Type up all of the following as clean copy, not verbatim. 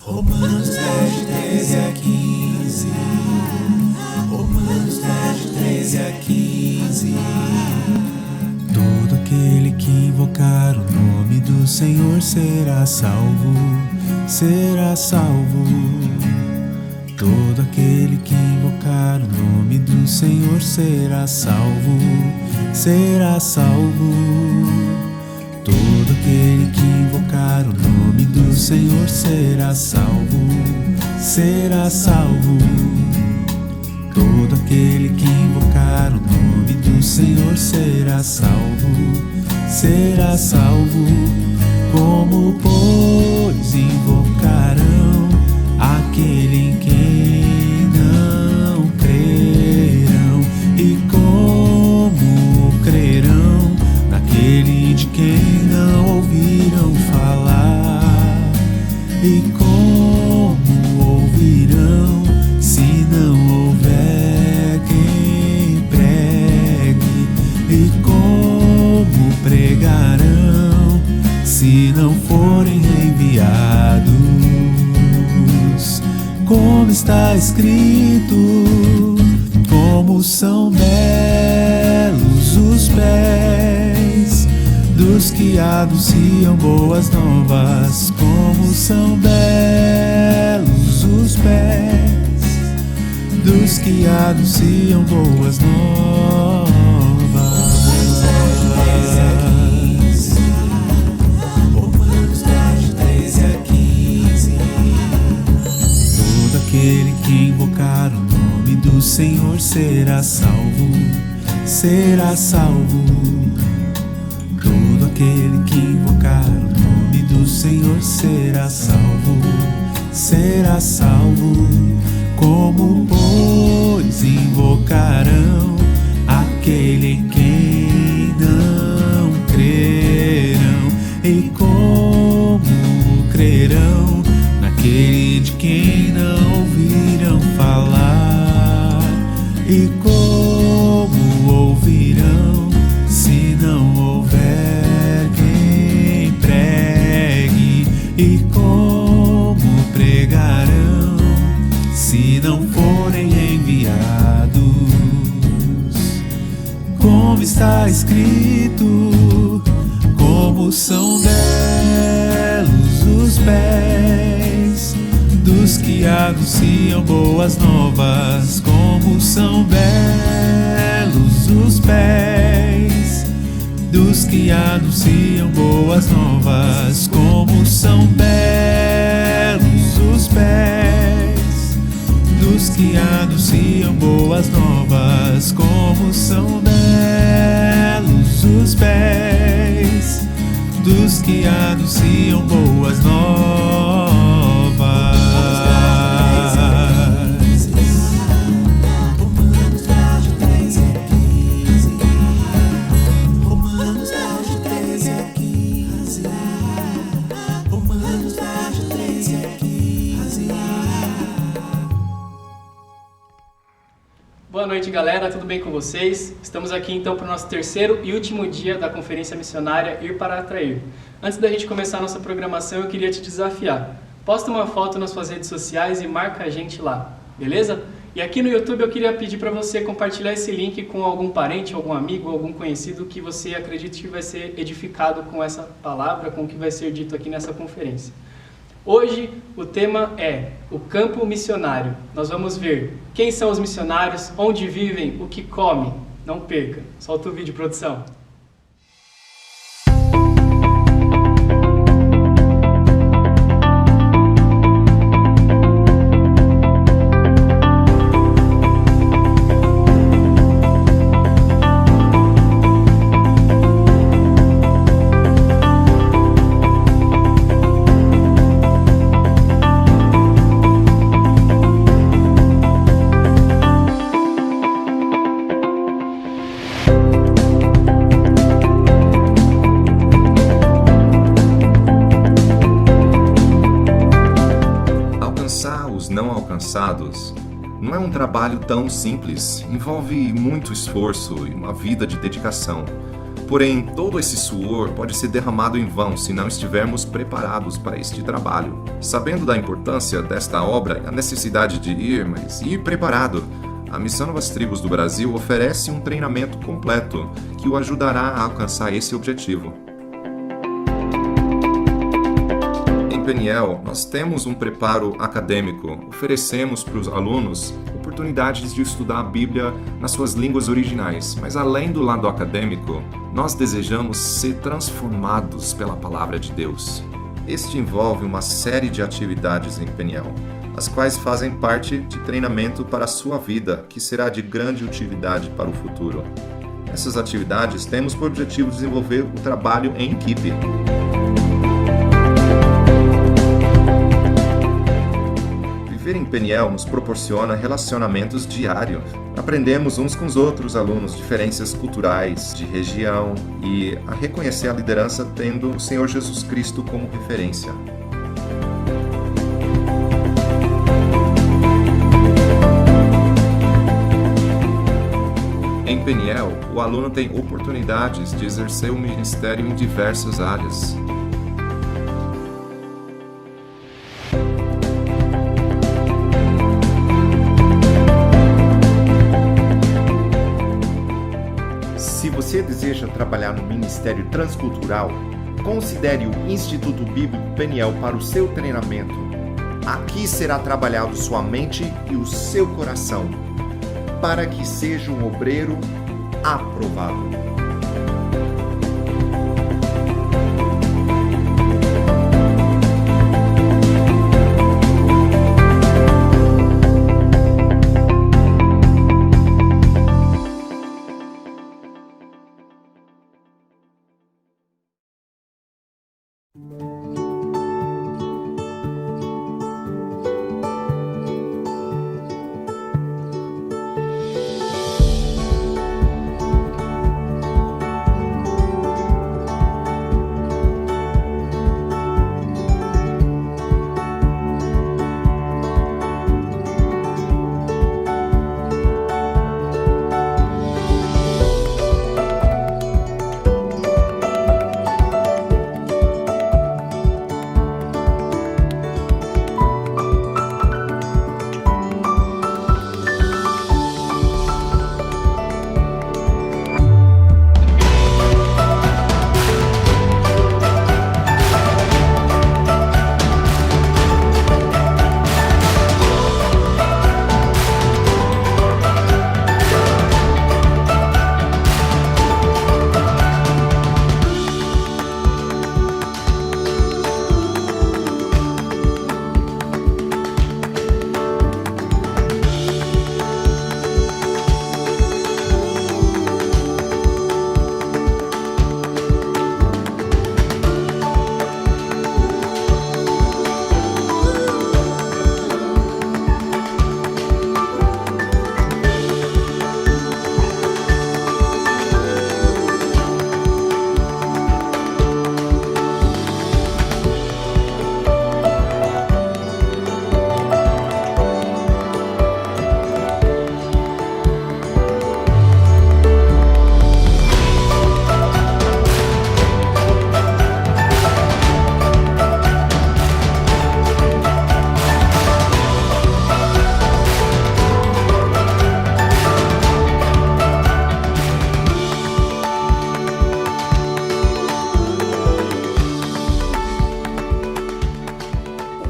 Romanos 10, 13 a 15. Romanos 10, 13 a 15. Todo aquele que invocar o nome do Senhor será salvo, será salvo. Todo aquele que invocar o nome do Senhor será salvo, será salvo. Todo aquele que invocar o nome do Senhor será salvo, será salvo. Todo aquele que invocar o nome do Senhor será salvo, será salvo. Como, pois, invocarão aquele em quem não crerão? E como crerão naquele de quem não ouviram falar? E como ouvirão se não houver quem pregue? E como pregarão se não forem enviados? Como está escrito, como são belos os pés dos que anunciam boas novas. Como são belos os pés dos que anunciam boas novas. Romanos 10, 13 a 15. Todo aquele que invocar o nome do Senhor será salvo, será salvo. Todo aquele que invocar o nome do Senhor será salvo, será salvo. Como, pois, invocarão aquele em quem não crerão? E como crerão naquele de quem não ouviram falar? E como ouvirão se não houver quem pregue? E como pregarão se não forem enviados? Como está escrito, como são belos os pés dos que anunciam boas novas. Como são belos os pés dos que anunciam boas novas. Como são belos os pés dos que anunciam boas novas. Como são belos os pés dos que anunciam boas novas. Romanos 10, 13 a 15. Romanos 10, 13 a 15. Boa noite, galera, tudo bem com vocês? Estamos aqui então para o nosso terceiro e último dia da Conferência Missionária Ir para Atrair. Antes da gente começar a nossa programação, eu queria te desafiar. Posta uma foto nas suas redes sociais e marca a gente lá, beleza? E aqui no YouTube eu queria pedir para você compartilhar esse link com algum parente, algum amigo, algum conhecido que você acredite que vai ser edificado com essa palavra, com o que vai ser dito aqui nessa conferência. Hoje o tema é o campo missionário. Nós vamos ver quem são os missionários, onde vivem, o que comem. Não perca. Solta o vídeo, produção. Os não alcançados Não é um trabalho tão simples, envolve muito esforço e uma vida de dedicação. Porém, todo esse suor pode ser derramado em vão se não estivermos preparados para este trabalho. Sabendo da importância desta obra e a necessidade de ir, mas ir preparado, a Missão Novas Tribos do Brasil oferece um treinamento completo que o ajudará a alcançar esse objetivo. Em Peniel, nós temos um preparo acadêmico, oferecemos para os alunos oportunidades de estudar a Bíblia nas suas línguas originais, mas além do lado acadêmico, nós desejamos ser transformados pela Palavra de Deus. Este envolve uma série de atividades em Peniel, as quais fazem parte de treinamento para a sua vida, que será de grande utilidade para o futuro. Essas atividades temos por objetivo desenvolver o trabalho em equipe. Viver em Peniel nos proporciona relacionamentos diários. Aprendemos uns com os outros alunos diferenças culturais, de região e a reconhecer a liderança tendo o Senhor Jesus Cristo como referência. Em Peniel, o aluno tem oportunidades de exercer o ministério em diversas áreas. Se você deseja trabalhar no Ministério Transcultural, considere o Instituto Bíblico Peniel para o seu treinamento. Aqui será trabalhado sua mente e o seu coração, para que seja um obreiro aprovado.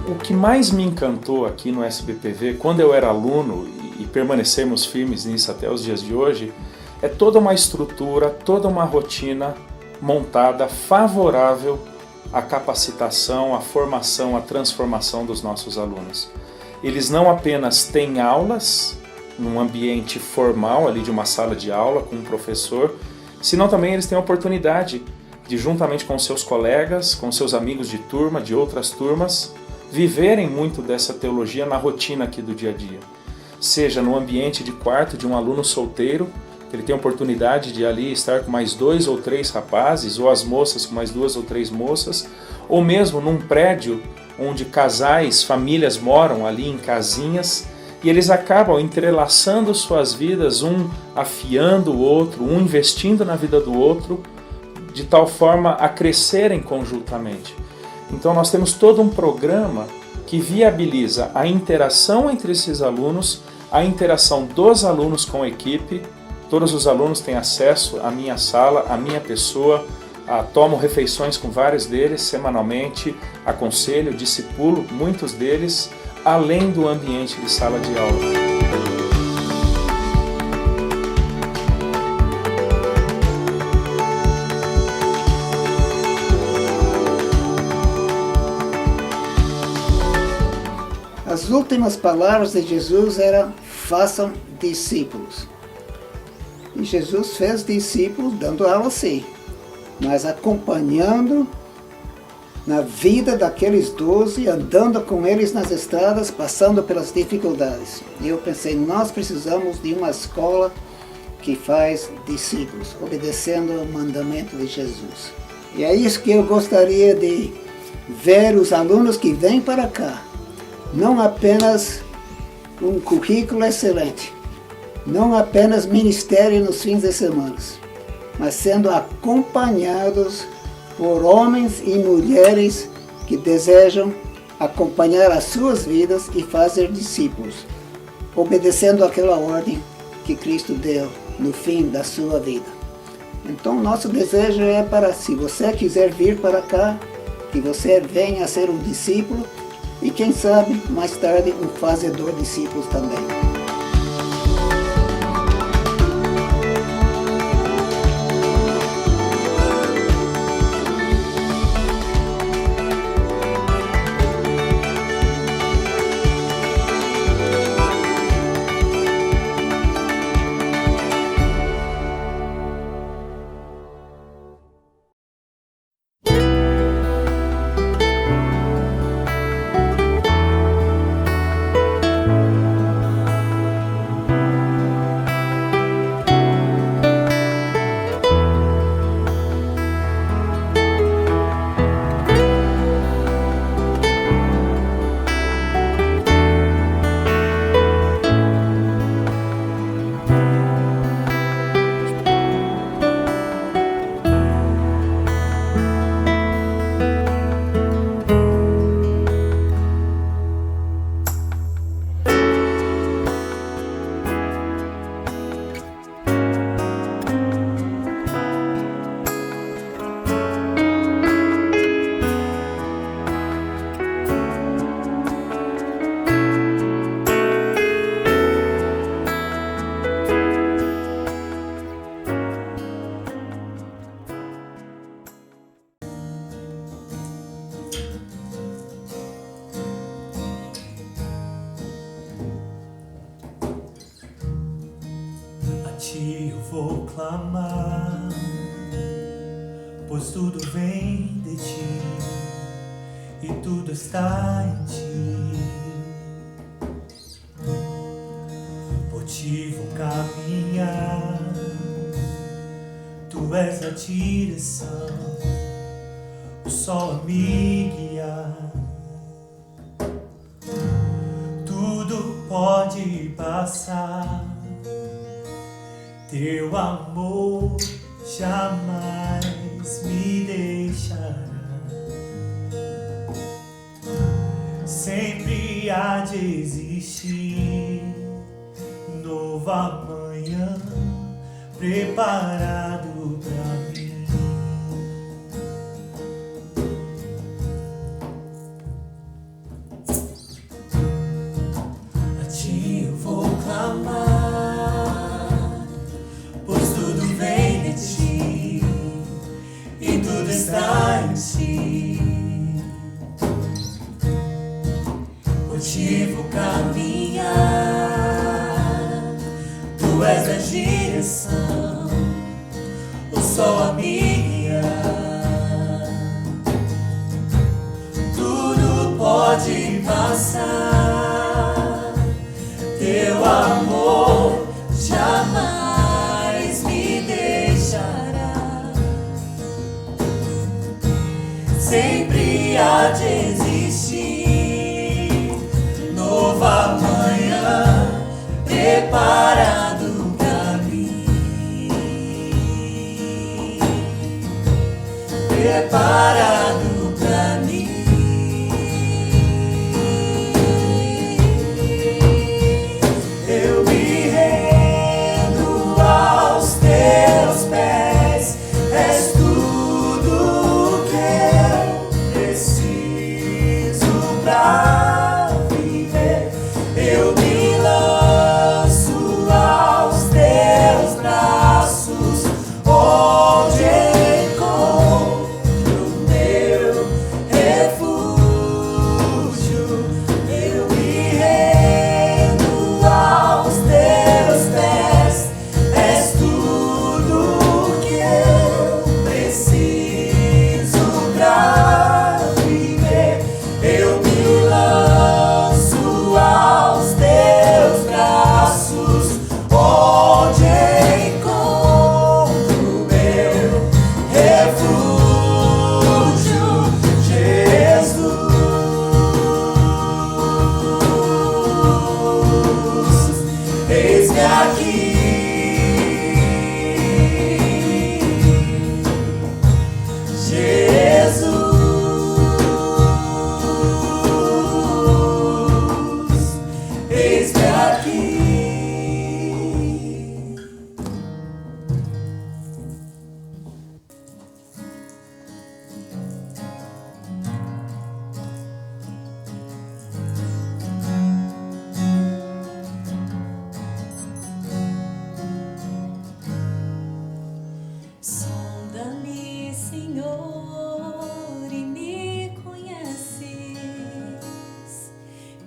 O que mais me encantou aqui no SBPV, quando eu era aluno, e permanecemos firmes nisso até os dias de hoje, é toda uma estrutura, toda uma rotina montada favorável à capacitação, à formação, à transformação dos nossos alunos. Eles não apenas têm aulas num ambiente formal, ali de uma sala de aula com um professor, senão também eles têm a oportunidade de, juntamente com seus colegas, com seus amigos de turma, de outras turmas, viverem muito dessa teologia na rotina aqui do dia a dia. Seja no ambiente de quarto de um aluno solteiro, que ele tem a oportunidade de ali estar com mais 2 ou 3 rapazes, ou as moças com mais 2 ou 3 moças, ou mesmo num prédio onde casais, famílias moram ali em casinhas, e eles acabam entrelaçando suas vidas, um afiando o outro, um investindo na vida do outro, de tal forma a crescerem conjuntamente. Então nós temos todo um programa que viabiliza a interação entre esses alunos, a interação dos alunos com a equipe. Todos os alunos têm acesso à minha sala, à minha pessoa, tomo refeições com vários deles semanalmente, aconselho, discipulo muitos deles, além do ambiente de sala de aula. As últimas palavras de Jesus eram: façam discípulos. E Jesus fez discípulos dando aula sim, mas acompanhando na vida daqueles 12, andando com eles nas estradas, passando pelas dificuldades. E eu pensei, nós precisamos de uma escola que faz discípulos, obedecendo o mandamento de Jesus. E é isso que eu gostaria de ver os alunos que vêm para cá. Não apenas um currículo excelente, não apenas ministério nos fins de semana, mas sendo acompanhados por homens e mulheres que desejam acompanhar as suas vidas e fazer discípulos, obedecendo aquela ordem que Cristo deu no fim da sua vida. Então nosso desejo é para, se você quiser vir para cá, que você venha a ser um discípulo e quem sabe mais tarde um fazedor de discípulos também. Eu vou clamar, pois tudo vem de ti e tudo está em ti. Por ti vou caminhar, tu és a direção, o sol a me guiar. Tudo pode passar, teu amor jamais me deixará. Sempre há de existir novo amanhã preparado pra mim. A ti eu vou clamar, está em ti. Por ti vou caminhar, tu és a direção, o sol a me guiar. Tudo pode passar, teu amor jamais me deixará. Sempre há de existir novo amanhã preparado pra mim, preparado pra mim. Eu me rendo aos teus pés, és tudo que eu preciso pra viver. Eu me lanço aos teus braços, onde encontro meu refúgio. Eu me rendo aos teus pés, és tudo que eu preciso pra viver. Eu me lanço aos teus braços, onde encontro meu refúgio, Jesus. Eis-me aqui, Jesus. Eis-me aqui. Sonda-me, Senhor, e me conheces.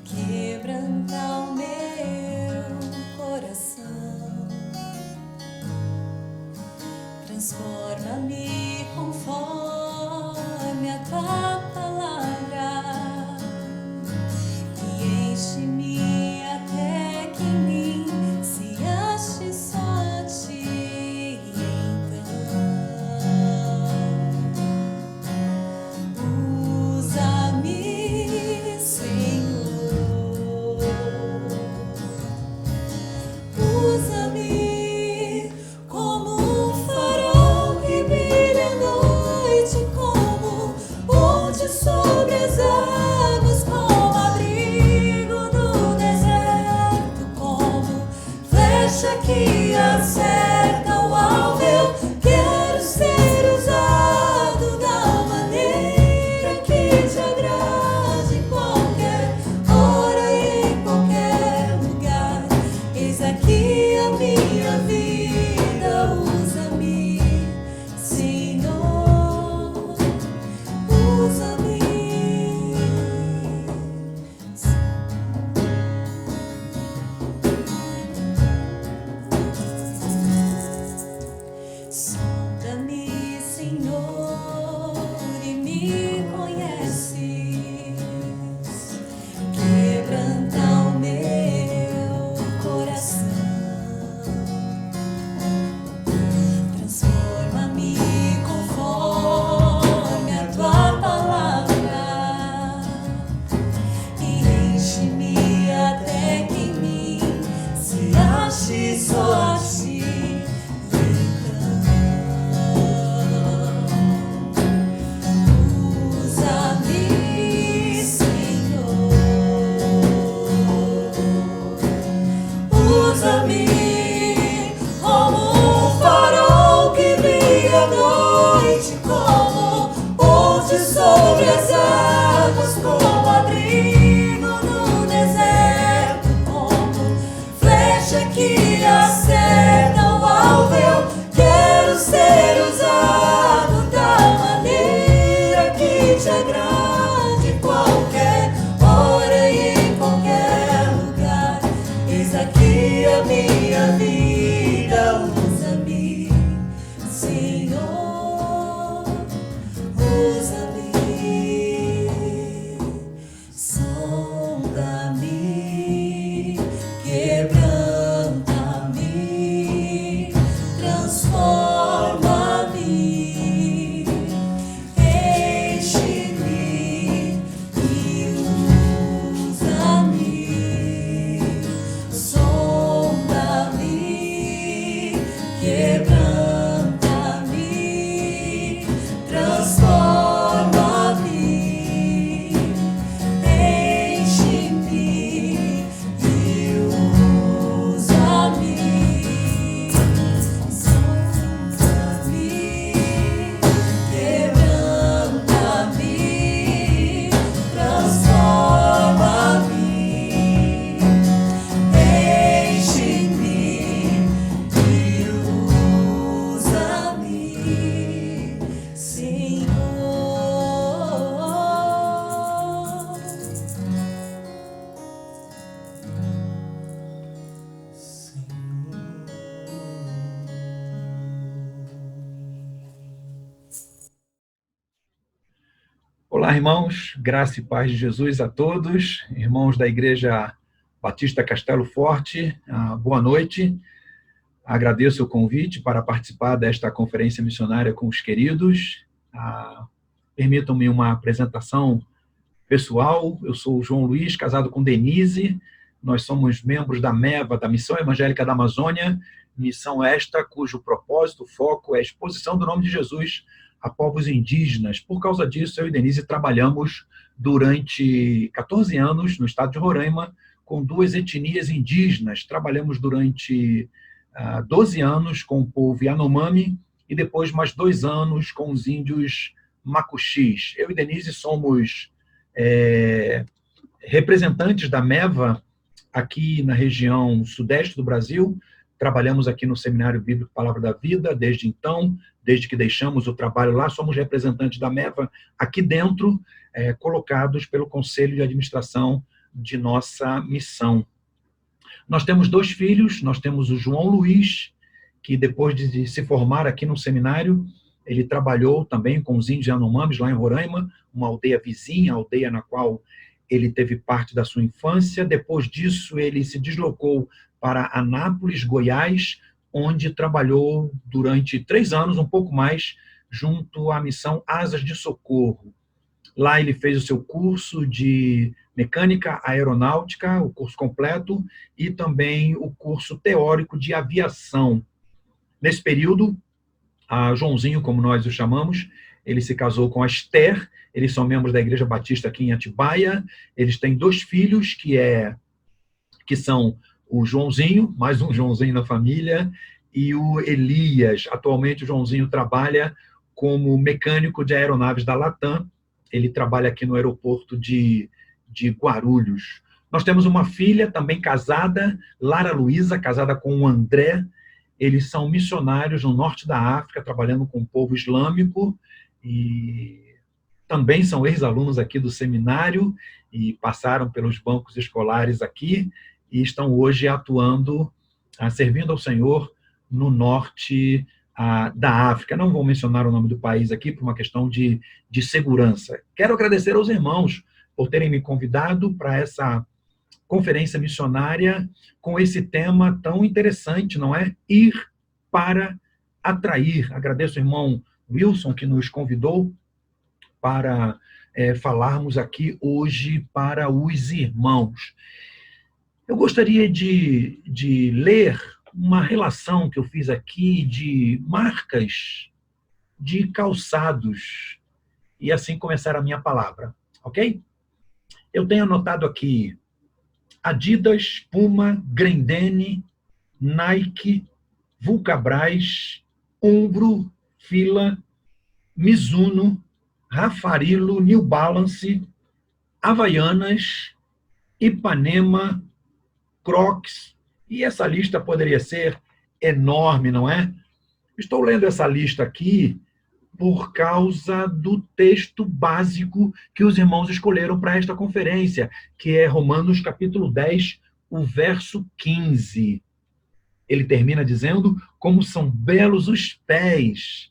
Quebranta o meu coração. Transforma-me conforme a tua palavra e enche-me até que em mim se ache só a ti. Então, usa-me, Senhor. Usa-me como um farol que brilha à noite, como ponte sobre as águas, como abrigo no deserto, como flecha que acerta o alvo. Eu quero ser usado da maneira que te agrade, em qualquer hora e em qualquer lugar. Eis aqui a minha vida, usa-me, Senhor, usa-me. Sonda-me, Senhor, e me conheces. Quebranta o meu coração. Transforma-me conforme a tua palavra e enche-me até que em mim se ache só a ti. Usa-me, Senhor. Usa-me como um farol que brilha à noite, como ponte sobre as águas, como abrigo no deserto, como flecha que acerta o alvo. Eu quero ser usado da maneira que te agrade, em qualquer hora e em qualquer lugar. Eis aqui a minha vida, usa-me, Senhor, usa-me. Sonda-me, quebranta-me, transforma-me, enche-me Olá, irmãos, graça e paz de Jesus a todos, irmãos da Igreja Batista Castelo Forte, boa noite. Agradeço o convite para participar desta conferência missionária com os queridos. Permitam-me uma apresentação pessoal. Eu sou o João Luiz, casado com Denise. Nós somos membros da MEVA, da Missão Evangélica da Amazônia, missão esta cujo propósito, foco é a exposição do nome de Jesus a povos indígenas. Por causa disso, eu e Denise trabalhamos durante 14 anos no estado de Roraima com 2 etnias indígenas. Trabalhamos durante 12 anos com o povo Yanomami e depois mais 2 anos com os índios Macuxis. Eu e Denise somos representantes da MEVA aqui na região sudeste do Brasil. Trabalhamos aqui no Seminário Bíblico Palavra da Vida desde então, desde que deixamos o trabalho lá, somos representantes da MEVA aqui dentro, colocados pelo Conselho de Administração de nossa missão. Nós temos 2 filhos, nós temos o João Luiz, que depois de se formar aqui no seminário, ele trabalhou também com os índios Yanomamis lá em Roraima, uma aldeia vizinha, a aldeia na qual ele teve parte da sua infância. Depois disso, ele se deslocou para Anápolis, Goiás, onde trabalhou durante 3 anos, um pouco mais, junto à missão Asas de Socorro. Lá ele fez o seu curso de mecânica aeronáutica, o curso completo, e também o curso teórico de aviação. Nesse período, a Joãozinho, como nós o chamamos, ele se casou com a Esther, eles são membros da Igreja Batista aqui em Atibaia, eles têm 2 filhos, que são o Joãozinho, mais um Joãozinho na família, e o Elias. Atualmente o Joãozinho trabalha como mecânico de aeronaves da Latam, ele trabalha aqui no aeroporto de Guarulhos. Nós temos uma filha também casada, Lara Luísa, casada com o André. Eles são missionários no norte da África, trabalhando com o povo islâmico, e também são ex-alunos aqui do seminário, e passaram pelos bancos escolares aqui, e estão hoje atuando, servindo ao Senhor no norte da África. Não vou mencionar o nome do país aqui por uma questão de segurança. Quero agradecer aos irmãos por terem me convidado para essa conferência missionária com esse tema tão interessante, não é? Ir para atrair. Agradeço ao irmão Wilson que nos convidou para falarmos aqui hoje para os irmãos. Eu gostaria de ler uma relação que eu fiz aqui de marcas de calçados e assim começar a minha palavra, ok? Eu tenho anotado aqui Adidas, Puma, Grendene, Nike, Vulcabras, Umbro, Fila, Mizuno, Raffarillo, New Balance, Havaianas, Ipanema, Crocs, e essa lista poderia ser enorme, não é? Estou lendo essa lista aqui por causa do texto básico que os irmãos escolheram para esta conferência, que é Romanos capítulo 10, o verso 15. Ele termina dizendo: como são belos os pés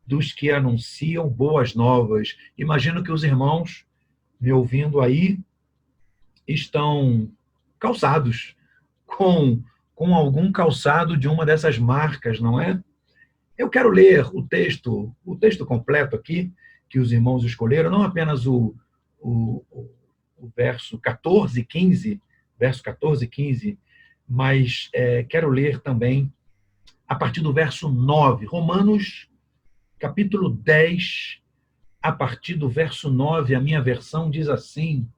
dos que anunciam boas novas. Imagino que os irmãos, me ouvindo aí, estão calçados com algum calçado de uma dessas marcas, não é? Eu quero ler o texto completo aqui, que os irmãos escolheram, não apenas o verso 14 e 15, mas quero ler também a partir do verso 9, Romanos, capítulo 10, a partir do verso 9, a minha versão diz assim: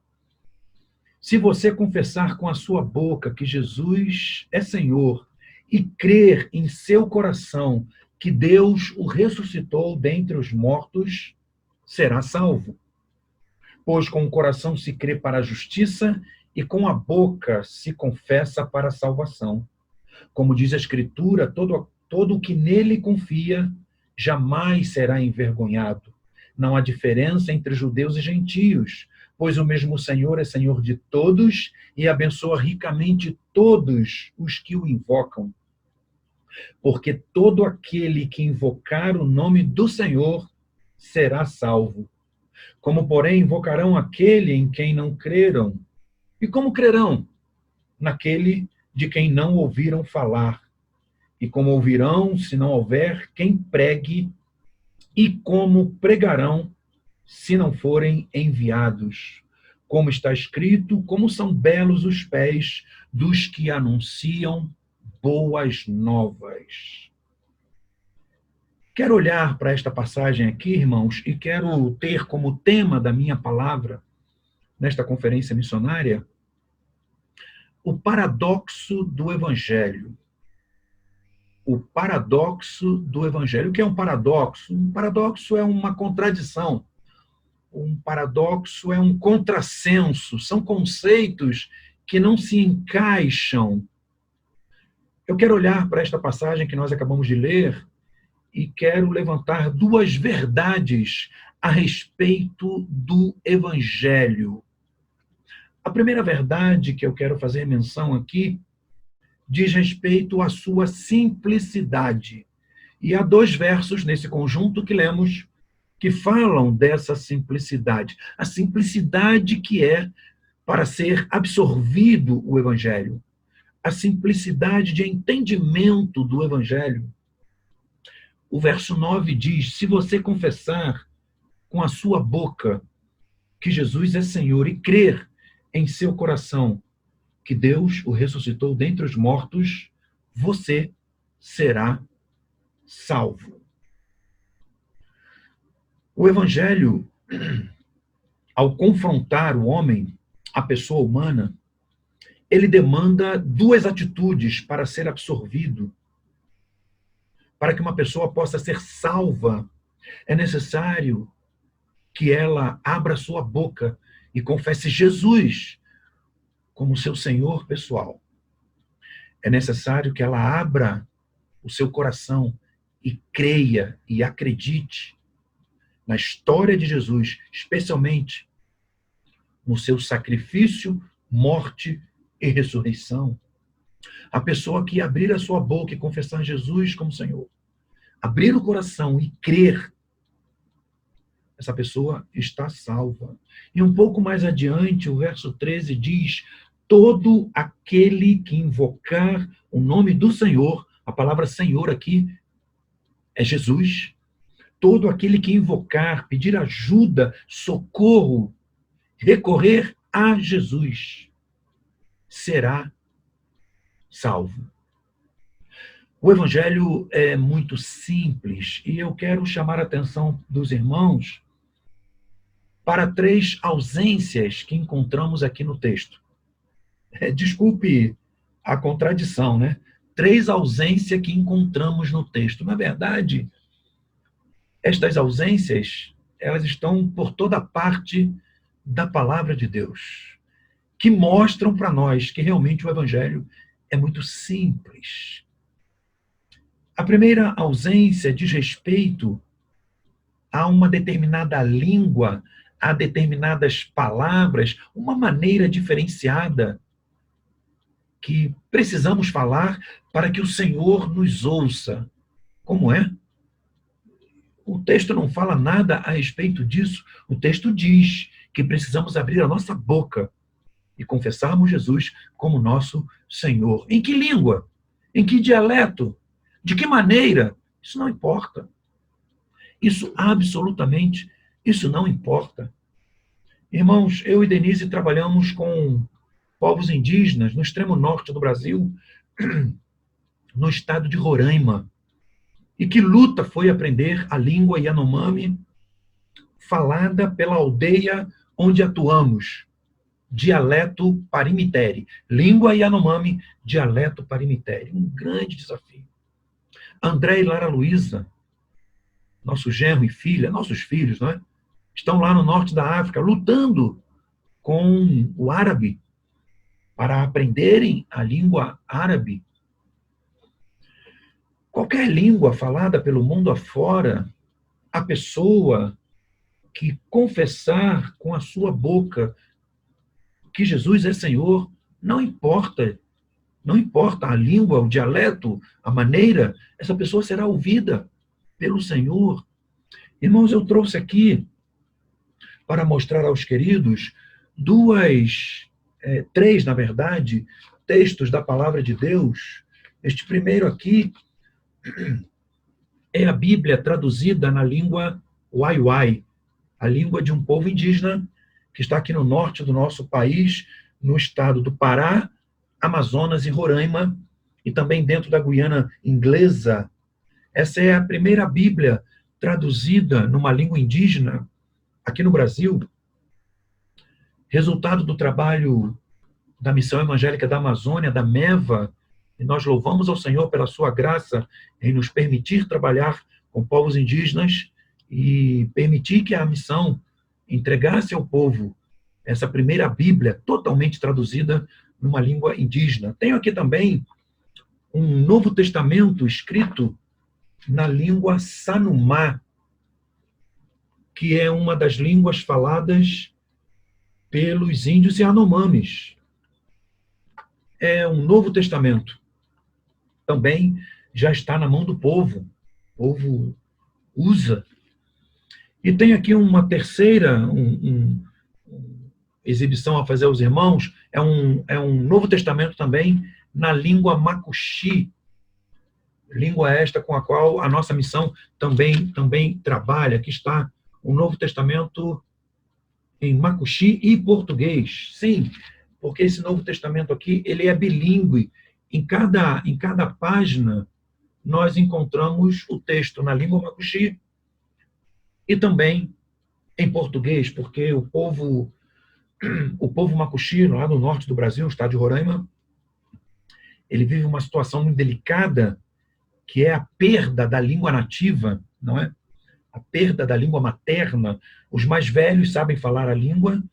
se você confessar com a sua boca que Jesus é Senhor e crer em seu coração que Deus o ressuscitou dentre os mortos, será salvo. Pois com o coração se crê para a justiça e com a boca se confessa para a salvação. Como diz a Escritura, todo o que nele confia jamais será envergonhado. Não há diferença entre judeus e gentios, pois o mesmo Senhor é Senhor de todos e abençoa ricamente todos os que o invocam. Porque todo aquele que invocar o nome do Senhor será salvo. Como, porém, invocarão aquele em quem não creram? E como crerão naquele de quem não ouviram falar? E como ouvirão se não houver quem pregue? E como pregarão se não forem enviados? Como está escrito, como são belos os pés dos que anunciam boas novas. Quero olhar para esta passagem aqui, irmãos, e quero ter como tema da minha palavra, nesta conferência missionária, o paradoxo do Evangelho. O paradoxo do Evangelho. O que é um paradoxo? Um paradoxo é uma contradição. Um paradoxo é um contrassenso. São conceitos que não se encaixam. Eu quero olhar para esta passagem que nós acabamos de ler e quero levantar duas verdades a respeito do Evangelho. A primeira verdade que eu quero fazer menção aqui diz respeito à sua simplicidade. E há dois versos nesse conjunto que lemos que falam dessa simplicidade. A simplicidade que é para ser absorvido o Evangelho. A simplicidade de entendimento do Evangelho. O verso 9 diz: se você confessar com a sua boca que Jesus é Senhor e crer em seu coração que Deus o ressuscitou dentre os mortos, você será salvo. O Evangelho, ao confrontar o homem, a pessoa humana, ele demanda duas atitudes para ser absorvido. Para que uma pessoa possa ser salva, é necessário que ela abra sua boca e confesse Jesus como seu Senhor pessoal. É necessário que ela abra o seu coração e creia e acredite na história de Jesus, especialmente no seu sacrifício, morte e ressurreição. A pessoa que abrir a sua boca e confessar Jesus como Senhor, abrir o coração e crer, essa pessoa está salva. E um pouco mais adiante, o verso 13 diz: todo aquele que invocar o nome do Senhor, a palavra Senhor aqui é Jesus, todo aquele que invocar, pedir ajuda, socorro, recorrer a Jesus, será salvo. O Evangelho é muito simples e eu quero chamar a atenção dos irmãos para três ausências que encontramos aqui no texto. Desculpe a contradição, né? Três ausências que encontramos no texto. Na verdade, estas ausências, elas estão por toda parte da palavra de Deus, que mostram para nós que realmente o Evangelho é muito simples. A primeira ausência diz respeito a uma determinada língua, a determinadas palavras, uma maneira diferenciada que precisamos falar para que o Senhor nos ouça. Como é? O texto não fala nada a respeito disso. O texto diz que precisamos abrir a nossa boca e confessarmos Jesus como nosso Senhor. Em que língua? Em que dialeto? De que maneira? Isso não importa. Isso absolutamente, isso não importa. Irmãos, eu e Denise trabalhamos com povos indígenas no extremo norte do Brasil, no estado de Roraima. E que luta foi aprender a língua Yanomami falada pela aldeia onde atuamos. Dialeto Parimitere. Língua Yanomami, dialeto Parimitere. Um grande desafio. André e Lara Luísa, nosso genro e filha, nossos filhos, não é? Estão lá no norte da África lutando com o árabe para aprenderem a língua árabe. Qualquer língua falada pelo mundo afora, a pessoa que confessar com a sua boca que Jesus é Senhor, não importa a língua, o dialeto, a maneira, essa pessoa será ouvida pelo Senhor. Irmãos, eu trouxe aqui para mostrar aos queridos três, na verdade, textos da Palavra de Deus. Este primeiro aqui é a Bíblia traduzida na língua Waiwai, a língua de um povo indígena que está aqui no norte do nosso país, no estado do Pará, Amazonas e Roraima, e também dentro da Guiana Inglesa. Essa é a primeira Bíblia traduzida numa língua indígena aqui no Brasil, resultado do trabalho da Missão Evangélica da Amazônia, da MEVA, e nós louvamos ao Senhor pela sua graça em nos permitir trabalhar com povos indígenas e permitir que a missão entregasse ao povo essa primeira Bíblia totalmente traduzida numa língua indígena. Tenho aqui também um Novo Testamento escrito na língua Sanumá, que é uma das línguas faladas pelos índios Yanomamis. É um Novo Testamento. Também já está na mão do povo. O povo usa. E tem aqui uma terceira exibição a fazer aos irmãos. É um Novo Testamento também na língua Macuxi. Língua esta com a qual a nossa missão também trabalha. Aqui está o Novo Testamento em Macuxi e português. Sim, porque esse Novo Testamento aqui, ele é bilíngue. Em cada página, nós encontramos o texto na língua Macuxi e também em português, porque o povo Macuxi, lá no norte do Brasil, no estado de Roraima, ele vive uma situação muito delicada, que é a perda da língua nativa, não é? A perda da língua materna. Os mais velhos sabem falar a língua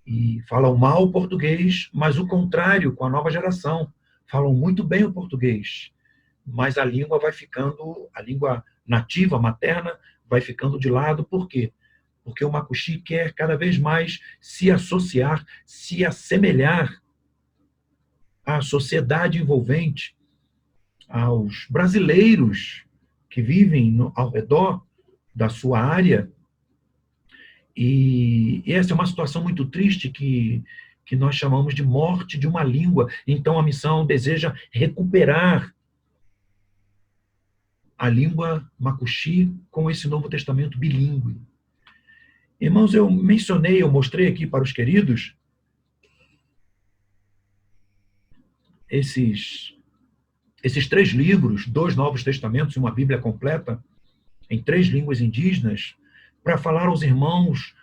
e falam mal o português, mas o contrário com a nova geração. Falam muito bem o português, mas a língua a língua nativa, materna, vai ficando de lado. Por quê? Porque o Macuxi quer cada vez mais se associar, se assemelhar à sociedade envolvente, aos brasileiros que vivem ao redor da sua área. E essa é uma situação muito triste que nós chamamos de morte de uma língua. Então a missão deseja recuperar a língua Macuxi com esse Novo Testamento bilíngue. Irmãos, eu mostrei aqui para os queridos esses 3 livros, 2 Novos Testamentos e uma Bíblia completa, em 3 línguas indígenas, para falar aos irmãos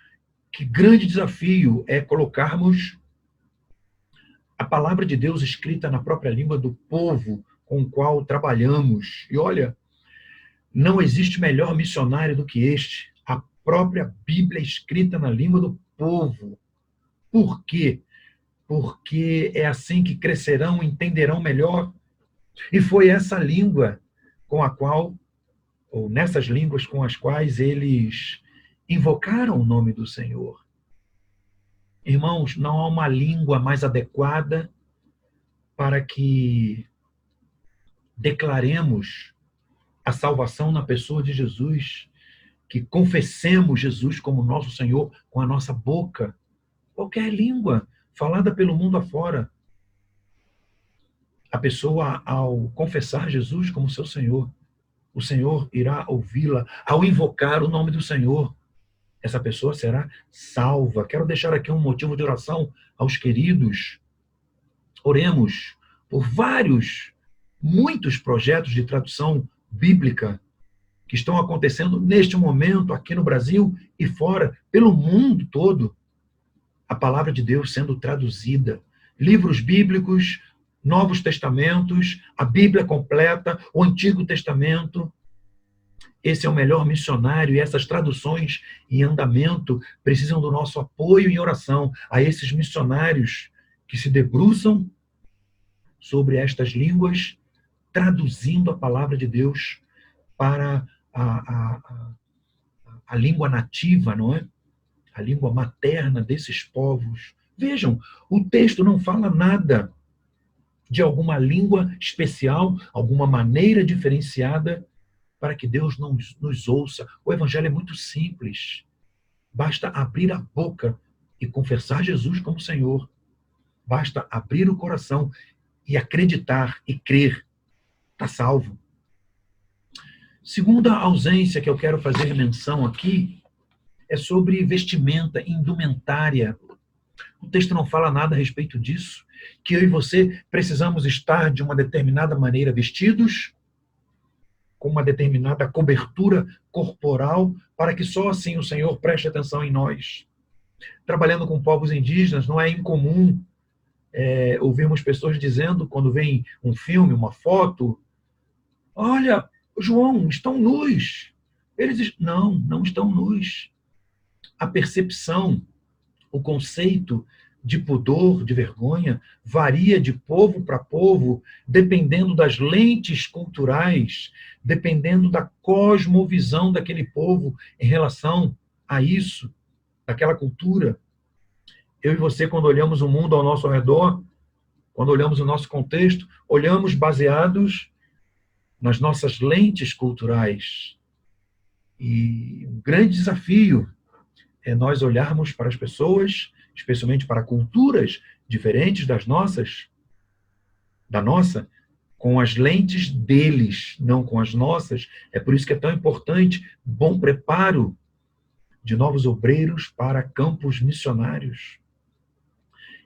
que grande desafio é colocarmos a palavra de Deus escrita na própria língua do povo com o qual trabalhamos. E olha, não existe melhor missionário do que este, a própria Bíblia escrita na língua do povo. Por quê? Porque é assim que crescerão, entenderão melhor. E foi essa língua com a qual, ou nessas línguas com as quais eles invocaram o nome do Senhor. Irmãos, não há uma língua mais adequada para que declaremos a salvação na pessoa de Jesus, que confessemos Jesus como nosso Senhor com a nossa boca. Qualquer língua falada pelo mundo afora, a pessoa, ao confessar Jesus como seu Senhor, o Senhor irá ouvi-la. Ao invocar o nome do Senhor, essa pessoa será salva. Quero deixar aqui um motivo de oração aos queridos. Oremos por muitos projetos de tradução bíblica que estão acontecendo neste momento aqui no Brasil e fora, pelo mundo todo. A palavra de Deus sendo traduzida. Livros bíblicos, Novos Testamentos, a Bíblia completa, o Antigo Testamento. Esse é o melhor missionário e essas traduções em andamento precisam do nosso apoio em oração a esses missionários que se debruçam sobre estas línguas, traduzindo a palavra de Deus para a língua nativa, não é? A língua materna desses povos. Vejam, o texto não fala nada de alguma língua especial, alguma maneira diferenciada para que Deus nos ouça. O Evangelho é muito simples. Basta abrir a boca e confessar Jesus como Senhor. Basta abrir o coração e acreditar e crer. Está salvo. Segunda ausência que eu quero fazer menção aqui é sobre vestimenta, indumentária. O texto não fala nada a respeito disso, que eu e você precisamos estar de uma determinada maneira vestidos, com uma determinada cobertura corporal, para que só assim o Senhor preste atenção em nós. Trabalhando com povos indígenas, não é incomum ouvirmos pessoas dizendo, quando vem um filme, uma foto, olha, João, estão nus. Eles dizem, não estão nus. A percepção, o conceito de pudor, de vergonha, varia de povo para povo, dependendo das lentes culturais, dependendo da cosmovisão daquele povo em relação a isso, daquela cultura. Eu e você, quando olhamos o mundo ao nosso redor, quando olhamos o nosso contexto, olhamos baseados nas nossas lentes culturais. E um grande desafio é nós olharmos para as pessoas, especialmente para culturas diferentes da nossa, com as lentes deles, não com as nossas. É por isso que é tão importante bom preparo de novos obreiros para campos missionários.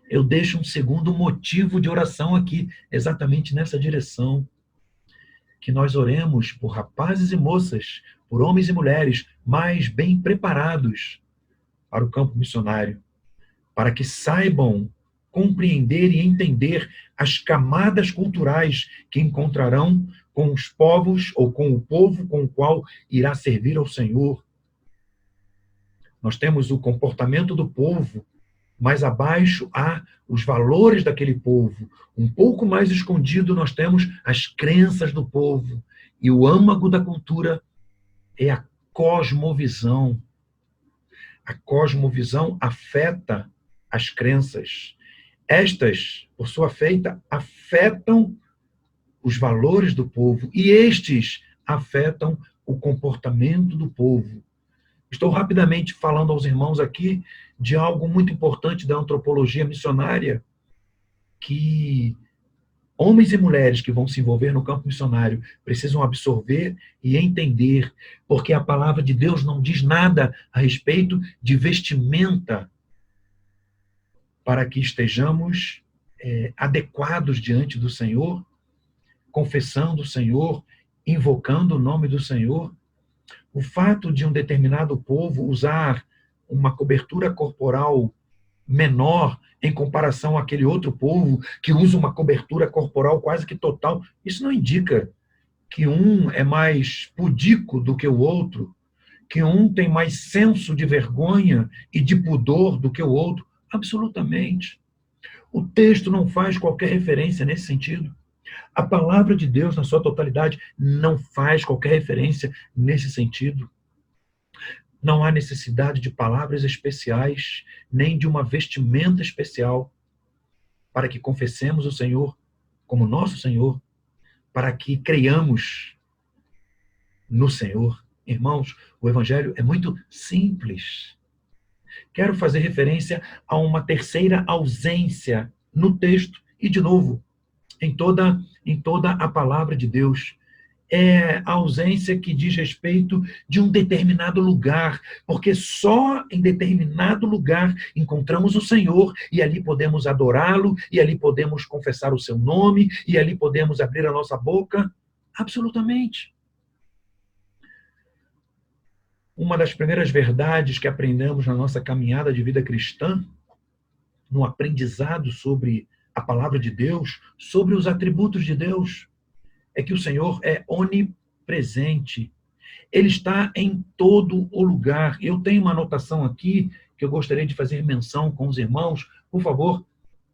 Eu deixo um segundo motivo de oração aqui, exatamente nessa direção. Que nós oremos por rapazes e moças, por homens e mulheres mais bem preparados para o campo missionário, para que saibam compreender e entender as camadas culturais que encontrarão com os povos ou com o povo com o qual irá servir ao Senhor. Nós temos o comportamento do povo, mais abaixo há os valores daquele povo. Um pouco mais escondido nós temos as crenças do povo. E o âmago da cultura é a cosmovisão. A cosmovisão afeta as crenças. Estas, por sua feita, afetam os valores do povo. E estes afetam o comportamento do povo. Estou rapidamente falando aos irmãos aqui de algo muito importante da antropologia missionária, que homens e mulheres que vão se envolver no campo missionário precisam absorver e entender, porque a palavra de Deus não diz nada a respeito de vestimenta para que estejamos adequados diante do Senhor, confessando o Senhor, invocando o nome do Senhor. O fato de um determinado povo usar uma cobertura corporal menor em comparação àquele outro povo que usa uma cobertura corporal quase que total, isso não indica que um é mais pudico do que o outro, que um tem mais senso de vergonha e de pudor do que o outro. Absolutamente. O texto não faz qualquer referência nesse sentido. A palavra de Deus, na sua totalidade, não faz qualquer referência nesse sentido. Não há necessidade de palavras especiais, nem de uma vestimenta especial, para que confessemos o Senhor como nosso Senhor, para que creiamos no Senhor. Irmãos, o Evangelho é muito simples. Quero fazer referência a uma terceira ausência no texto, e de novo, em toda a palavra de Deus. É a ausência que diz respeito de um determinado lugar, porque só em determinado lugar encontramos o Senhor, e ali podemos adorá-lo, e ali podemos confessar o seu nome, e ali podemos abrir a nossa boca. Absolutamente. Uma das primeiras verdades que aprendemos na nossa caminhada de vida cristã, no aprendizado sobre a palavra de Deus, sobre os atributos de Deus, é que o Senhor é onipresente. Ele está em todo o lugar. Eu tenho uma anotação aqui que eu gostaria de fazer menção com os irmãos. Por favor,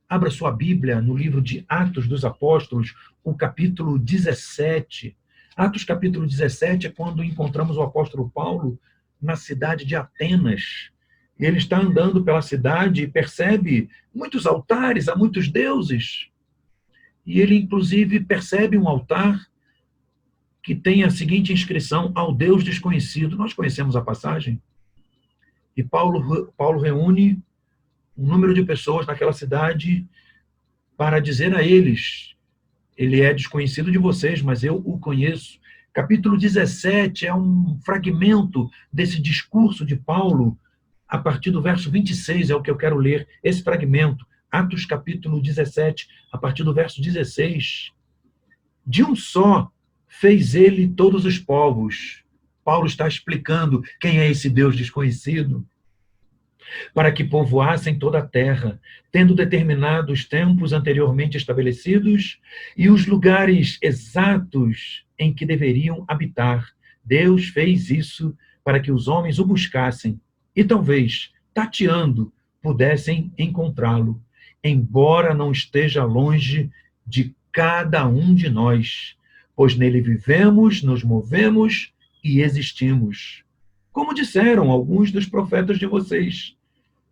abra sua Bíblia no livro de Atos dos Apóstolos, o capítulo 17. Atos capítulo 17 é quando encontramos o apóstolo Paulo na cidade de Atenas. Ele está andando pela cidade e percebe muitos altares a muitos deuses. E ele, inclusive, percebe um altar que tem a seguinte inscrição: ao Deus desconhecido. Nós conhecemos a passagem. E Paulo reúne um número de pessoas naquela cidade para dizer a eles: ele é desconhecido de vocês, mas eu o conheço. Capítulo 17 é um fragmento desse discurso de Paulo, a partir do verso 26, é o que eu quero ler, esse fragmento, Atos capítulo 17, a partir do verso 16. De um só fez ele todos os povos. Paulo está explicando quem é esse Deus desconhecido, para que povoassem toda a terra, tendo determinado os tempos anteriormente estabelecidos e os lugares exatos em que deveriam habitar. Deus fez isso para que os homens o buscassem e talvez, tateando, pudessem encontrá-lo, embora não esteja longe de cada um de nós, pois nele vivemos, nos movemos e existimos. Como disseram alguns dos profetas de vocês,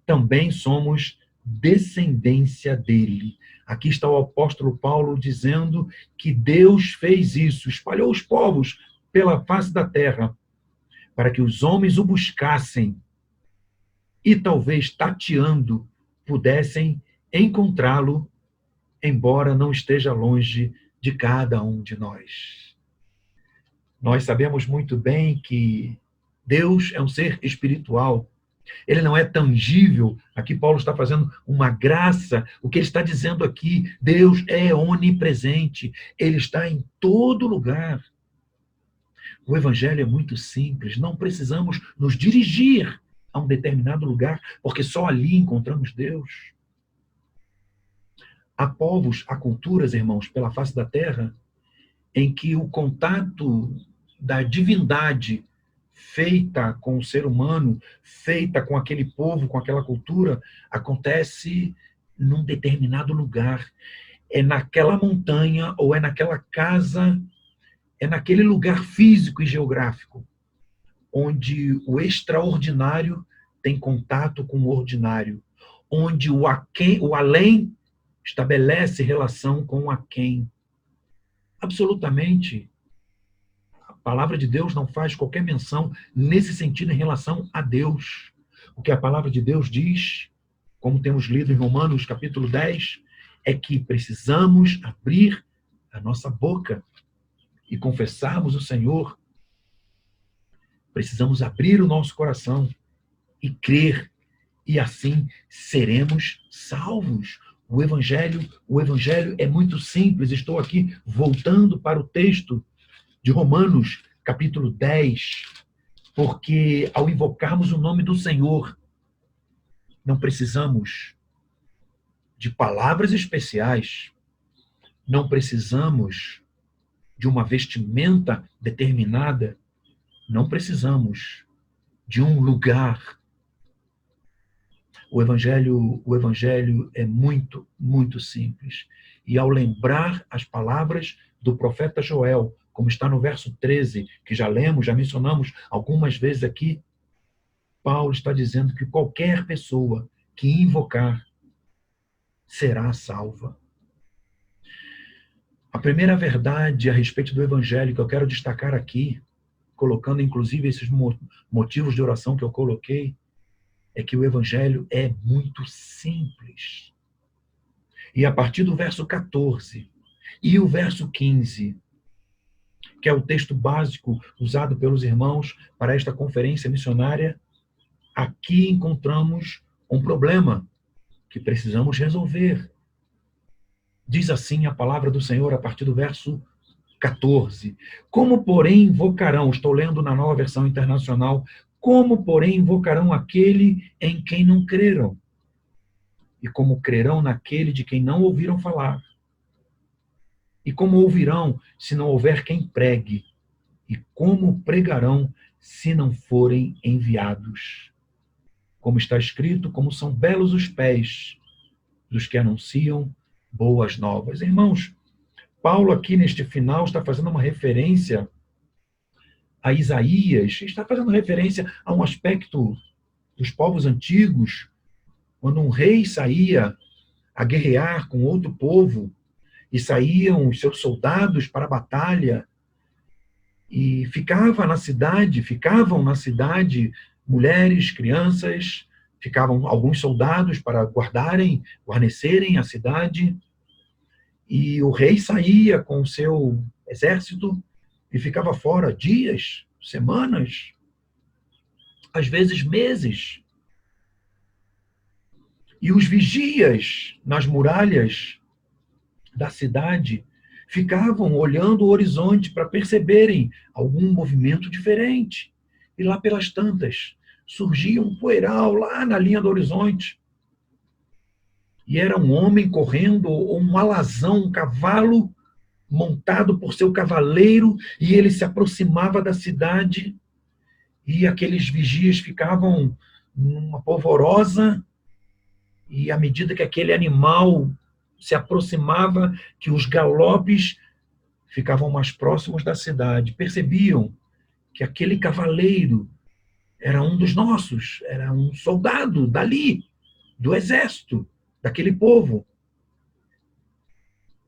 também somos descendência dele. Aqui está o apóstolo Paulo dizendo que Deus fez isso, espalhou os povos pela face da terra, para que os homens o buscassem e talvez tateando pudessem encontrá-lo, embora não esteja longe de cada um de nós. Nós sabemos muito bem que Deus é um ser espiritual. Ele não é tangível. Aqui Paulo está fazendo uma graça. O que ele está dizendo aqui, Deus é onipresente. Ele está em todo lugar. O evangelho é muito simples. Não precisamos nos dirigir a um determinado lugar, porque só ali encontramos Deus. Há povos, há culturas, irmãos, pela face da terra, em que o contato da divindade feita com o ser humano, feita com aquele povo, com aquela cultura, acontece num determinado lugar. É naquela montanha ou é naquela casa, é naquele lugar físico e geográfico, onde o extraordinário tem contato com o ordinário, onde o além estabelece relação com o aquém. Absolutamente. A palavra de Deus não faz qualquer menção nesse sentido em relação a Deus. O que a palavra de Deus diz, como temos lido em Romanos capítulo 10, é que precisamos abrir a nossa boca e confessarmos o Senhor. Precisamos abrir o nosso coração e crer, e assim seremos salvos. O evangelho é muito simples. Estou aqui voltando para o texto de Romanos, capítulo 10, porque ao invocarmos o nome do Senhor, não precisamos de palavras especiais, não precisamos de uma vestimenta determinada, não precisamos de um lugar. O evangelho é muito, muito simples. E ao lembrar as palavras do profeta Joel, como está no verso 13, que já lemos, já mencionamos algumas vezes aqui, Paulo está dizendo que qualquer pessoa que invocar será salva. A primeira verdade a respeito do evangelho que eu quero destacar aqui, colocando inclusive esses motivos de oração que eu coloquei, é que o evangelho é muito simples. E a partir do verso 14 e o verso 15, que é o texto básico usado pelos irmãos para esta conferência missionária, aqui encontramos um problema que precisamos resolver. Diz assim a palavra do Senhor a partir do verso 14. Como, porém, invocarão, estou lendo na Nova Versão Internacional, como, porém, invocarão aquele em quem não creram? E como crerão naquele de quem não ouviram falar? E como ouvirão se não houver quem pregue? E como pregarão se não forem enviados? Como está escrito, como são belos os pés dos que anunciam boas novas. Irmãos, Paulo aqui neste final está fazendo uma referência a Isaías, está fazendo referência a um aspecto dos povos antigos, quando um rei saía a guerrear com outro povo, e saíam os seus soldados para a batalha, e ficavam na cidade mulheres, crianças, ficavam alguns soldados para guarnecerem a cidade, e o rei saía com o seu exército e ficava fora dias, semanas, às vezes meses. E os vigias nas muralhas da cidade ficavam olhando o horizonte para perceberem algum movimento diferente. E lá pelas tantas surgia um poeiral lá na linha do horizonte. E era um homem correndo, ou um alazão, um cavalo montado por seu cavaleiro, e ele se aproximava da cidade, e aqueles vigias ficavam numa polvorosa, e à medida que aquele animal se aproximava, que os galopes ficavam mais próximos da cidade, percebiam que aquele cavaleiro era um dos nossos, era um soldado dali, do exército, daquele povo.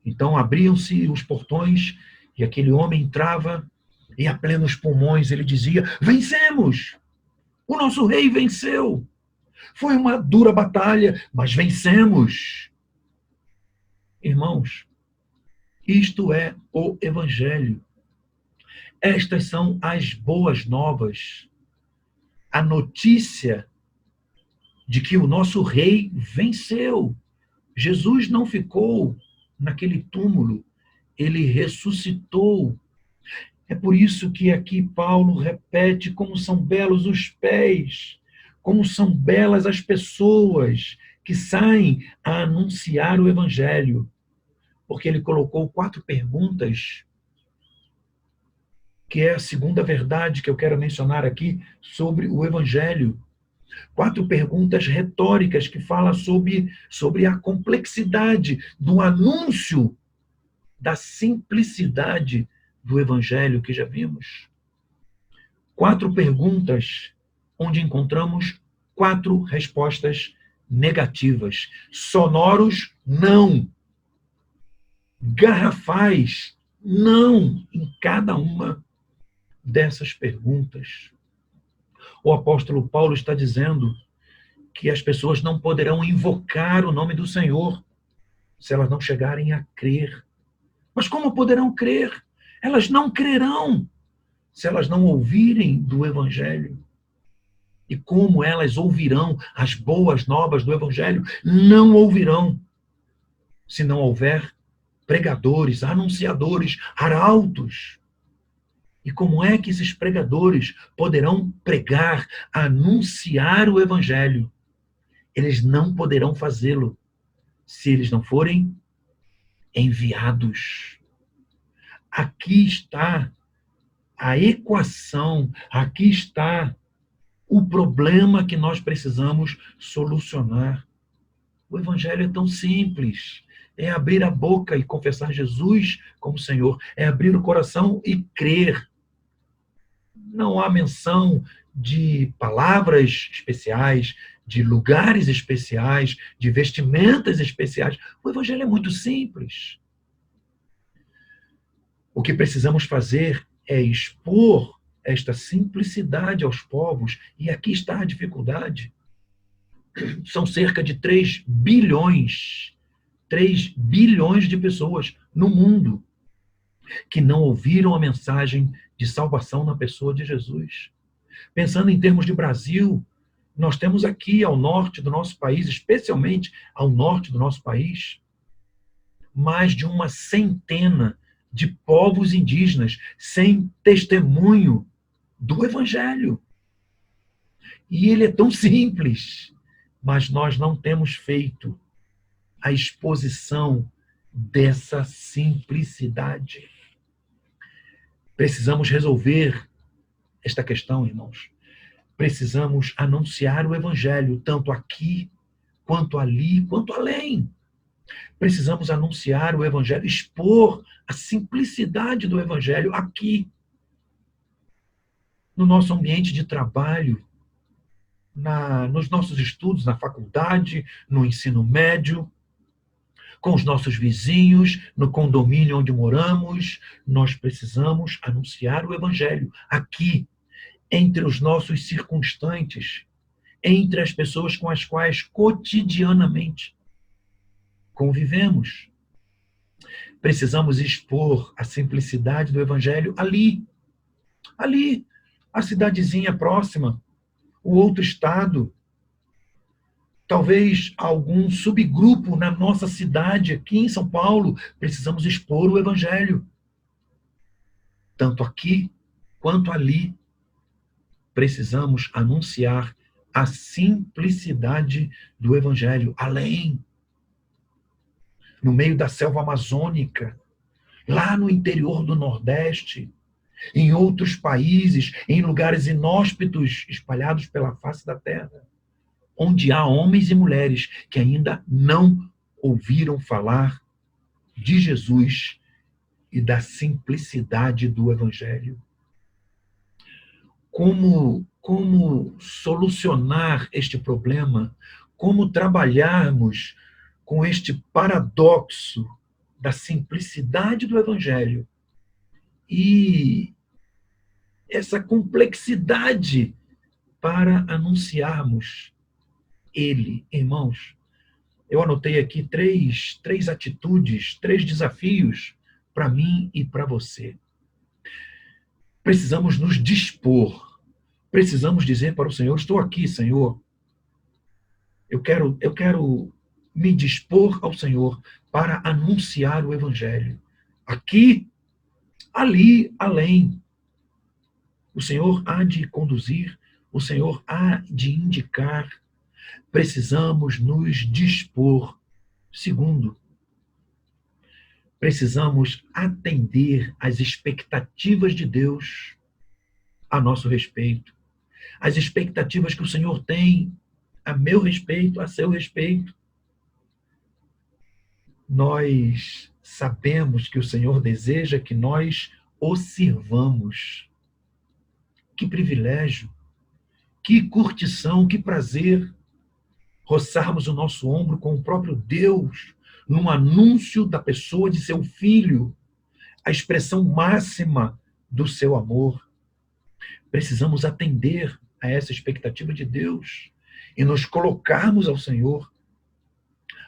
Então abriam-se os portões e aquele homem entrava e a plenos pulmões ele dizia: vencemos! O nosso rei venceu! Foi uma dura batalha, mas vencemos! Irmãos, isto é o Evangelho. Estas são as boas novas. A notícia de que o nosso rei venceu. Jesus não ficou naquele túmulo, ele ressuscitou. É por isso que aqui Paulo repete como são belos os pés, como são belas as pessoas que saem a anunciar o Evangelho. Porque ele colocou 4 perguntas, que é a segunda verdade que eu quero mencionar aqui sobre o Evangelho. 4 perguntas retóricas que falam sobre a complexidade do anúncio da simplicidade do Evangelho que já vimos. 4 perguntas onde encontramos 4 respostas negativas. Sonoros, não. Garrafais, não, em cada uma dessas perguntas. O apóstolo Paulo está dizendo que as pessoas não poderão invocar o nome do Senhor se elas não chegarem a crer. Mas como poderão crer? Elas não crerão se elas não ouvirem do Evangelho. E como elas ouvirão as boas novas do Evangelho? Não ouvirão se não houver pregadores, anunciadores, arautos. E como é que esses pregadores poderão pregar, anunciar o Evangelho? Eles não poderão fazê-lo se eles não forem enviados. Aqui está a equação, aqui está o problema que nós precisamos solucionar. O Evangelho é tão simples. É abrir a boca e confessar Jesus como Senhor. É abrir o coração e crer. Não há menção de palavras especiais, de lugares especiais, de vestimentas especiais. O Evangelho é muito simples. O que precisamos fazer é expor esta simplicidade aos povos, e aqui está a dificuldade. São cerca de 3 bilhões de pessoas no mundo que não ouviram a mensagem de salvação na pessoa de Jesus. Pensando em termos de Brasil, nós temos aqui ao norte do nosso país, especialmente ao norte do nosso país, mais de 100 de povos indígenas sem testemunho do Evangelho. E ele é tão simples, mas nós não temos feito a exposição dessa simplicidade. Precisamos resolver esta questão, irmãos. Precisamos anunciar o Evangelho, tanto aqui, quanto ali, quanto além. Precisamos anunciar o Evangelho, expor a simplicidade do Evangelho aqui, no nosso ambiente de trabalho, nos nossos estudos, na faculdade, no ensino médio, com os nossos vizinhos, no condomínio onde moramos. Nós precisamos anunciar o Evangelho aqui. entre os nossos circunstantes, entre as pessoas com as quais cotidianamente convivemos. Precisamos expor a simplicidade do Evangelho ali, a cidadezinha próxima, o outro estado, talvez algum subgrupo na nossa cidade, aqui em São Paulo. Precisamos expor o Evangelho. Tanto aqui quanto ali, precisamos anunciar a simplicidade do Evangelho, além, no meio da selva amazônica, lá no interior do Nordeste, em outros países, em lugares inóspitos espalhados pela face da terra, onde há homens e mulheres que ainda não ouviram falar de Jesus e da simplicidade do Evangelho. Como solucionar este problema? Como trabalharmos com este paradoxo da simplicidade do Evangelho e essa complexidade para anunciarmos ele? Irmãos, eu anotei aqui três atitudes, 3 desafios para mim e para você. Precisamos nos dispor. Precisamos dizer para o Senhor: estou aqui, Senhor. Eu quero me dispor ao Senhor para anunciar o Evangelho. Aqui, ali, além. O Senhor há de conduzir, o Senhor há de indicar. Precisamos nos dispor. Segundo, precisamos atender às expectativas de Deus a nosso respeito. As expectativas que o Senhor tem a meu respeito, a seu respeito. Nós sabemos que o Senhor deseja que nós o sirvamos. Que privilégio, que curtição, que prazer roçarmos o nosso ombro com o próprio Deus num anúncio da pessoa de seu Filho, a expressão máxima do seu amor. Precisamos atender a essa expectativa de Deus e nos colocarmos ao Senhor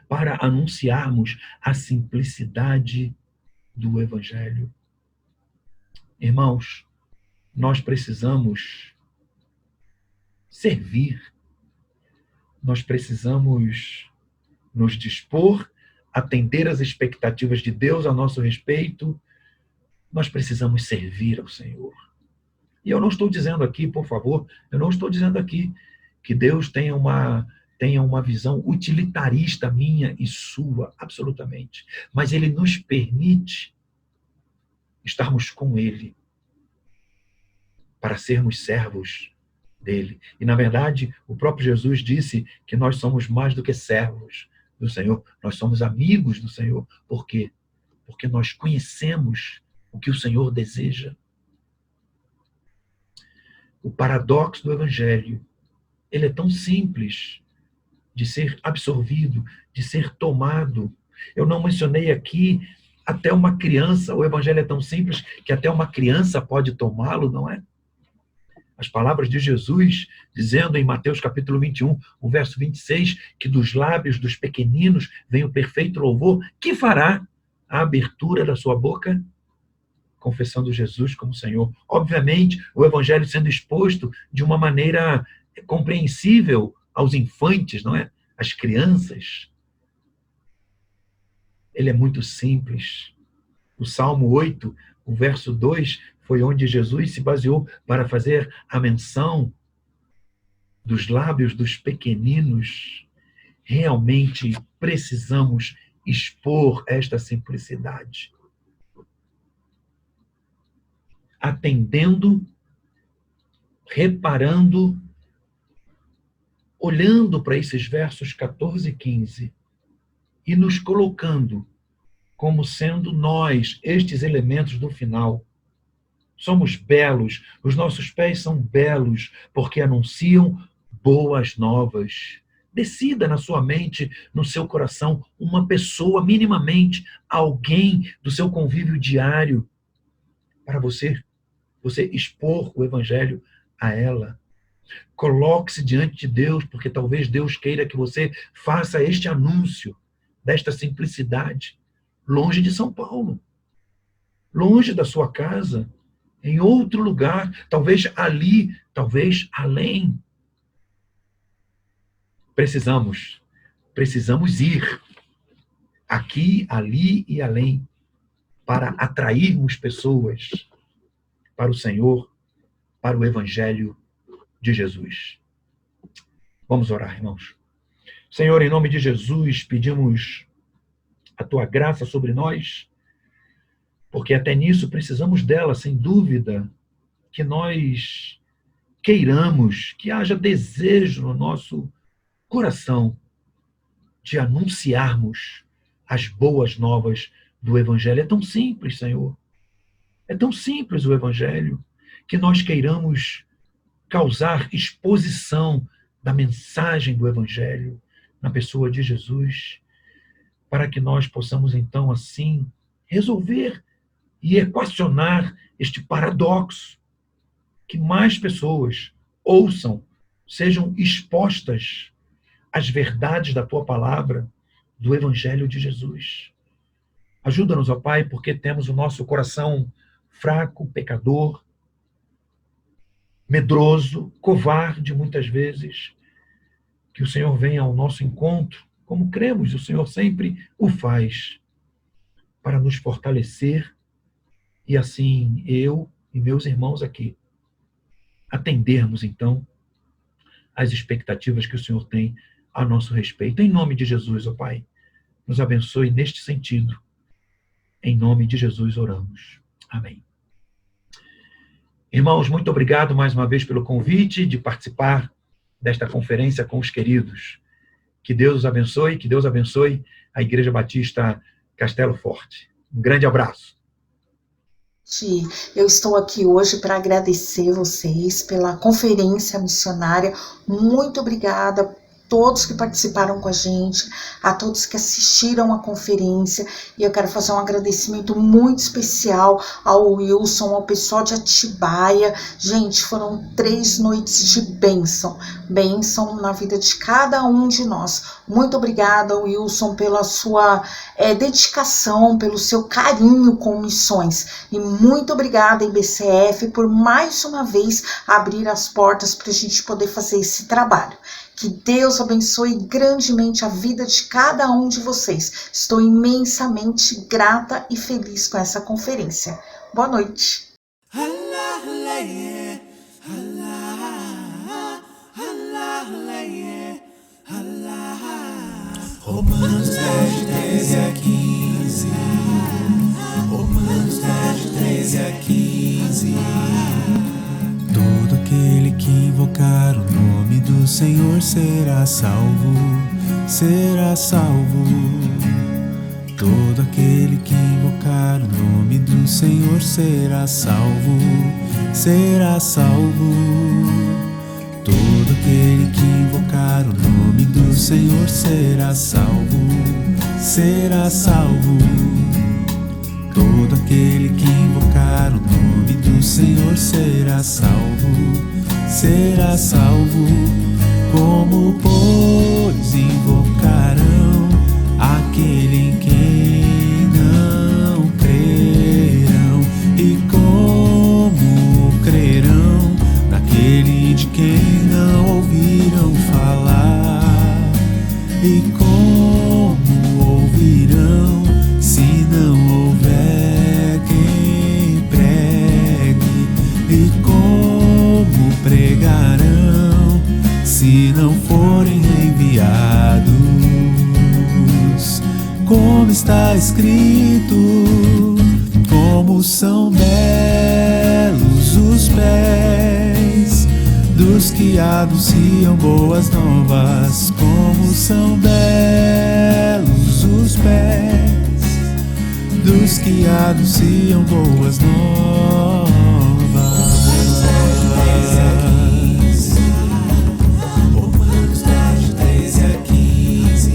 para anunciarmos a simplicidade do Evangelho. Irmãos, nós precisamos servir, nós precisamos nos dispor, atender às expectativas de Deus a nosso respeito, nós precisamos servir ao Senhor. E eu não estou dizendo aqui, por favor, eu não estou dizendo aqui que Deus tenha uma visão utilitarista minha e sua, absolutamente. Mas Ele nos permite estarmos com Ele para sermos servos dele. E, na verdade, o próprio Jesus disse que nós somos mais do que servos do Senhor, nós somos amigos do Senhor. Por quê? Porque nós conhecemos o que o Senhor deseja. O paradoxo do Evangelho, ele é tão simples de ser absorvido, de ser tomado. Eu não mencionei aqui até uma criança. O Evangelho é tão simples que até uma criança pode tomá-lo, não é? As palavras de Jesus, dizendo em Mateus capítulo 21, o verso 26, que dos lábios dos pequeninos vem o perfeito louvor, que fará a abertura da sua boca? Confessando Jesus como Senhor. Obviamente, o Evangelho sendo exposto de uma maneira compreensível aos infantes, não é? Às crianças. Ele é muito simples. O Salmo 8, o verso 2, foi onde Jesus se baseou para fazer a menção dos lábios dos pequeninos. Realmente precisamos expor esta simplicidade. Atendendo, reparando, olhando para esses versos 14 e 15 e nos colocando como sendo nós, estes elementos do final. Somos belos, os nossos pés são belos, porque anunciam boas novas. Decida na sua mente, no seu coração, uma pessoa, minimamente, alguém do seu convívio diário, para você expor o Evangelho a ela. Coloque-se diante de Deus, porque talvez Deus queira que você faça este anúncio desta simplicidade, longe de São Paulo, longe da sua casa, em outro lugar, talvez ali, talvez além. Precisamos ir aqui, ali e além para atrairmos pessoas para o Senhor, para o Evangelho de Jesus. Vamos orar, irmãos. Senhor, em nome de Jesus, pedimos a Tua graça sobre nós, porque até nisso precisamos dela, sem dúvida, que nós queiramos, que haja desejo no nosso coração de anunciarmos as boas novas do Evangelho. É tão simples, Senhor. É tão simples o Evangelho, que nós queiramos causar exposição da mensagem do Evangelho na pessoa de Jesus, para que nós possamos, então, assim, resolver e equacionar este paradoxo, que mais pessoas ouçam, sejam expostas às verdades da Tua palavra, do Evangelho de Jesus. Ajuda-nos, ó Pai, porque temos o nosso coração fraco, pecador, medroso, covarde muitas vezes. Que o Senhor venha ao nosso encontro, como cremos, o Senhor sempre o faz, para nos fortalecer e assim eu e meus irmãos aqui atendermos então às expectativas que o Senhor tem a nosso respeito. Em nome de Jesus, ó Pai, nos abençoe neste sentido. Em nome de Jesus oramos. Amém. Irmãos, muito obrigado mais uma vez pelo convite de participar desta conferência com os queridos. Que Deus os abençoe, que Deus abençoe a Igreja Batista Castelo Forte. Um grande abraço. Eu estou aqui hoje para agradecer vocês pela conferência missionária. Muito obrigada a todos que participaram com a gente, a todos que assistiram a conferência, e eu quero fazer um agradecimento muito especial ao Wilson, ao pessoal de Atibaia. Gente, foram 3 noites de bênção na vida de cada um de nós. Muito obrigada, Wilson, pela sua dedicação, pelo seu carinho com missões, e muito obrigada, IBCF, por mais uma vez abrir as portas para a gente poder fazer esse trabalho. Que Deus abençoe grandemente a vida de cada um de vocês. Estou imensamente grata e feliz com essa conferência. Boa noite. Romanos 10, 13 a 15. Romanos 10, 13 a 15. Todo aquele que invocar o nome do Senhor será salvo, será salvo. Todo aquele que invocar o nome do Senhor será salvo, será salvo. Todo aquele que invocar o nome do Senhor será salvo, será salvo. Todo aquele que invocar o nome do Senhor será salvo, será salvo. Como, pois, invocarão aquele em quem não crerão? E como crerão naquele de quem não ouviram falar? E como ouvirão se não houver quem pregue? E como pregarão se não forem enviados? Como está escrito, como são belos os pés dos que anunciam boas novas, como são belos os pés dos que anunciam boas novas. Romanos 10, 13 a 15.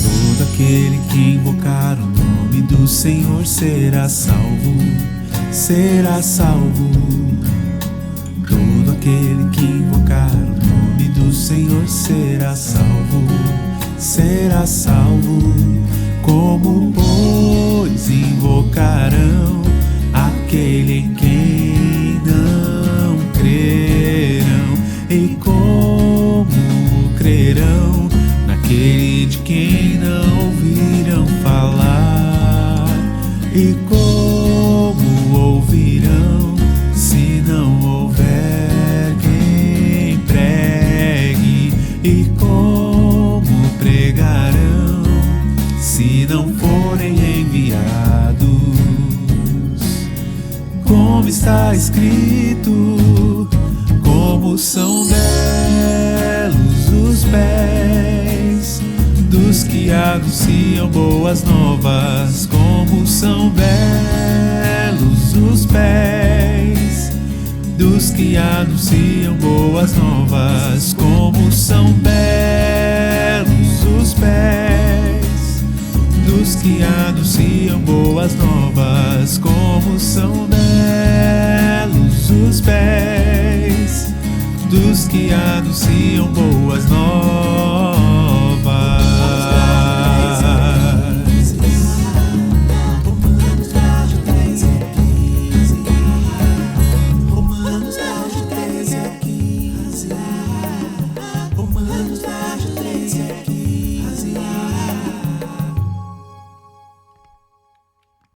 Todo aquele que invocar o nome do Senhor será salvo, será salvo. Aquele que invocar o nome do Senhor será salvo, será salvo. Como, pois, invocarão aquele em quem não crerão? E como crerão naquele de quem não ouviram falar? E como ouvirão se não houver quem pregue? E como pregarão se não forem enviados? Como está escrito, como são belos os pés dos que anunciam boas novas. Como são belos os pés dos que anunciam boas novas. Como são belos os pés dos que anunciam boas novas. Como são belos os pés dos que anunciam boas novas.